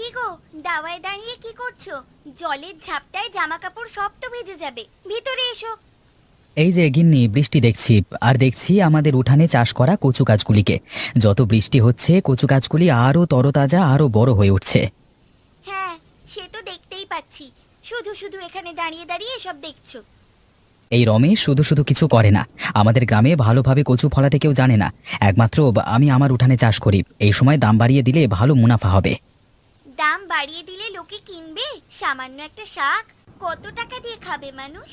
কি গো, দাওয়ায় দাঁড়িয়ে কি করছো? জলের ঝাপটায় জামা কাপড় সব তো ভিজে যাবে, ভিতরে এসো। এই যে গিন্নি, বৃষ্টি দেখছি আর দেখছি আমাদের উঠানে চাষ করা কচু গাছগুলিকে। যত বৃষ্টি হচ্ছে কচু গাছগুলি আরো তরতাজা আরো বড় হয়ে উঠছে। হ্যাঁ, সে তো দেখতেই পাচ্ছি। শুধু শুধু এখানে দাঁড়িয়ে দাঁড়িয়ে এসব দেখছো? এই রমেশ শুধু শুধু কিছু করে না। আমাদের গ্রামে ভালোভাবে কচু ফলাতে কেউ জানে না। একমাত্র আমি আমার উঠানে চাষ করি। এই সময় দাম বাড়িয়ে দিলে ভালো মুনাফা হবে। দাম বাড়িয়ে দিলে লোকে কিনবে? সামান্য একটা শাক কত টাকা দিয়ে খাবে মানুষ?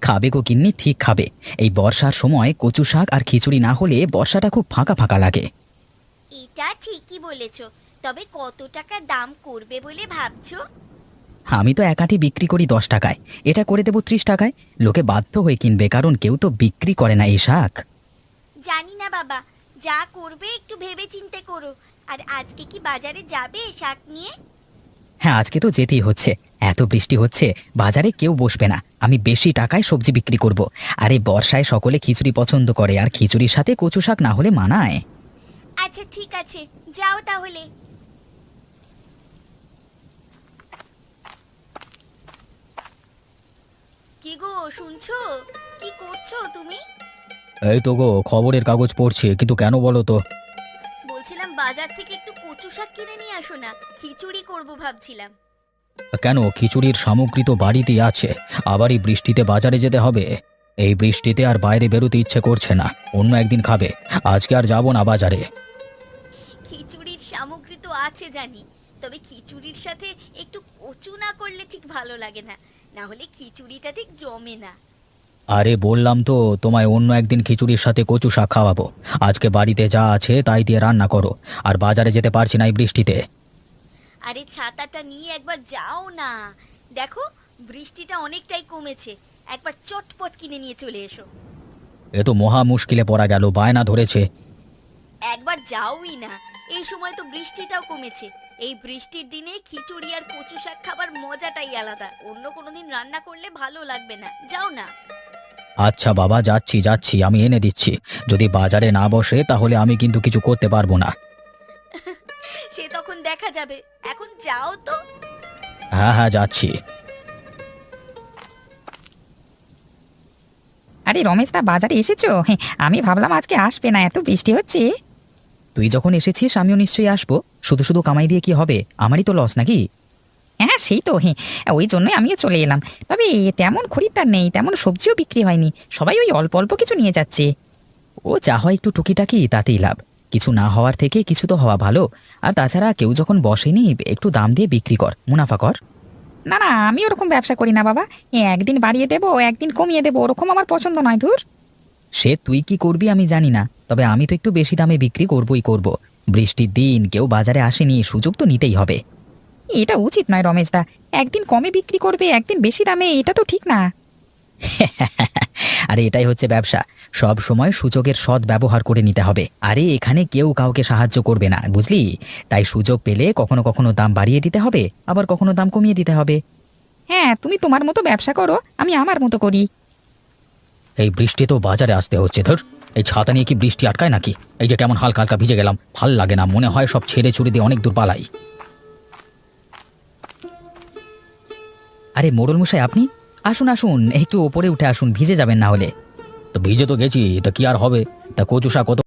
খাবে গো গিন্নি, ঠিক খাবে। এই বর্ষার সময় কচু শাক আর খিচুড়ি না হলে বর্ষাটা খুব ফাঁকা ফাঁকা লাগে। এটা ঠিকই বলেছো। তবে কত টাকা দাম করবে বলে ভাবছো? আমি তো এক আঁটি বিক্রি করি 10 টাকায়, এটা করে দেবো 30 টাকায়। লোকে বাধ্য হয়ে কিনবে, কারণ কেউ তো বিক্রি করে না এই শাক। জানি না বাবা, যা করবে একটু ভেবে চিন্তে করো। আর আজকে কি বাজারে যাবে শাক নিয়ে? হ্যাঁ, আজকে তো যেতেই হচ্ছে। এত বৃষ্টি হচ্ছে, বাজারে কেউ বসবে না। আমি বেশি টাকায় সবজি বিক্রি করব। আর এই বর্ষায় সকলে খিচুড়ি পছন্দ করে, আর খিচুড়ির সাথে কচু শাক না হলে মানায়। আচ্ছা ঠিক আছে, যাও তাহলে। কি গো, শুনছো? কি করছো তুমি? এই তো গো, খবরের কাগজ পড়ছি, কিন্তু কেন বলো তো? বলছিলাম বাজার থেকে একটু কচু শাক কিনে নিয়ে আসো না, খিচুড়ি করব ভাবছিলাম। কেন, খিচুড়ির সামগ্রী তো বাড়িতেই আছে, আবার এই বৃষ্টিতে বাজারে যেতে হবে? এই বৃষ্টিতে আর বাইরে বেরোতে ইচ্ছে করছে না। অন্য একদিন খাবে, আজকে আর যাব না বাজারে। খিচুড়ির সামগ্রী তো আছে জানি, তবে খিচুড়ির সাথে একটু কচু না করলে ঠিক ভালো লাগে না, না হলে খিচুড়িটা ঠিক জমে না। আরে বললাম তো তোমায়, অন্য একদিন খিচুড়ির সাথে কচু শাক খাওয়াবো। আজকে বাড়িতে যা আছে তাই দিয়ে রান্না করো। আর বাজারে যেতে পারছি না এই বৃষ্টিতে। আরে ছাতাটা নিয়ে একবার যাও না, দেখো বৃষ্টিটা অনেকটাই কমেছে, একবার চটপট কিনে নিয়ে চলে এসো। এ তো মহা মুশকিলে পড়া গেল, বায়না ধরেছে। একবার যাওই না, এই সময় তো বৃষ্টিটাও কমেছে। এই বৃষ্টির দিনে খিচুড়ি আর কচু শাক খাবার মজাটাই আলাদা, অন্য কোনোদিন রান্না করলে ভালো লাগবে না, যাও না। আচ্ছা বাবা, যাচ্ছি যাচ্ছি, আমি এনে দিচ্ছি। যদি বাজারে না বসে তাহলে আমি কিন্তু কিছু করতে পারবো না। সে তখন দেখা যাবে, এখন যাও তো। হ্যাঁ হ্যাঁ, যাচ্ছি। আরে রমেশ দা, বাজারে এসেছো? হ্যাঁ, আমি ভাবলাম আজকে আসবে না, এত বৃষ্টি হচ্ছে। তুই যখন এসেছিস আমিও নিশ্চয়ই আসবো। শুধু শুধু কামাই দিয়ে কি হবে? আমারই তো লস নাকি? হ্যাঁ সেই তো, হ্যাঁ ওই জন্যই আমিও চলে এলাম। তবে তেমন খরিদ্দার নেই, তেমন সবজিও বিক্রি হয়নি, সবাই ওই অল্প অল্প কিছু নিয়ে যাচ্ছে। ও যা হয় একটু টুকিটাকি, তাতেই লাভ। কিছু না হওয়ার থেকে কিছু তো হওয়া ভালো। আর তাছাড়া কেউ যখন বসেনি, একটু দাম দিয়ে বিক্রি কর, মুনাফা কর। না না, আমি ওরকম ব্যবসা করি না বাবা। একদিন বাড়িয়ে দেবো একদিন কমিয়ে দেবো, ওরকম আমার পছন্দ নয়। ধুর। সে তুই কি করবি আমি জানি না, তবে আমি তো একটু বেশি দামে বিক্রি করবই করব। বৃষ্টির দিন কেউ বাজারে আসেনি, সুযোগ তো নিতেই হবে। এটা উচিত নয় রমেশ দা, একদিন কমে বিক্রি করবে একদিন বেশি দামে, এটা তো ঠিক না। আরে এটাই হচ্ছে ব্যবসা, সব সময় সুযোগের সৎ ব্যবহার করে নিতে হবে। আরে এখানে কেউ কাউকে সাহায্য করবে না, বুঝলি? তাই সুযোগ পেলে কখনো কখনো দাম বাড়িয়ে দিতে হবে, আবার কখনো দাম কমিয়ে দিতে হবে। হ্যাঁ, তুমি তোমার মতো ব্যবসা করো, আমি আমার মতো করি। এই বৃষ্টি তো বাজারে আসতে হচ্ছে। ধর, এই ছাতা নিয়ে কি বৃষ্টি আটকায় নাকি? এই যে কেমন হালকা হালকা ভিজে গেলাম, ভাল লাগে না। মনে হয় সব ছেড়ে ছুড়ে দিয়ে অনেক দূর পালাই। আরে মোড়ল মশাই, আপনি আসুন আসুন, একটু ওপরে উঠে আসুন, ভিজে যাবেন না হলে। তো ভিজে তো গেছি, তা কি আর হবে? তা কচু শাক কত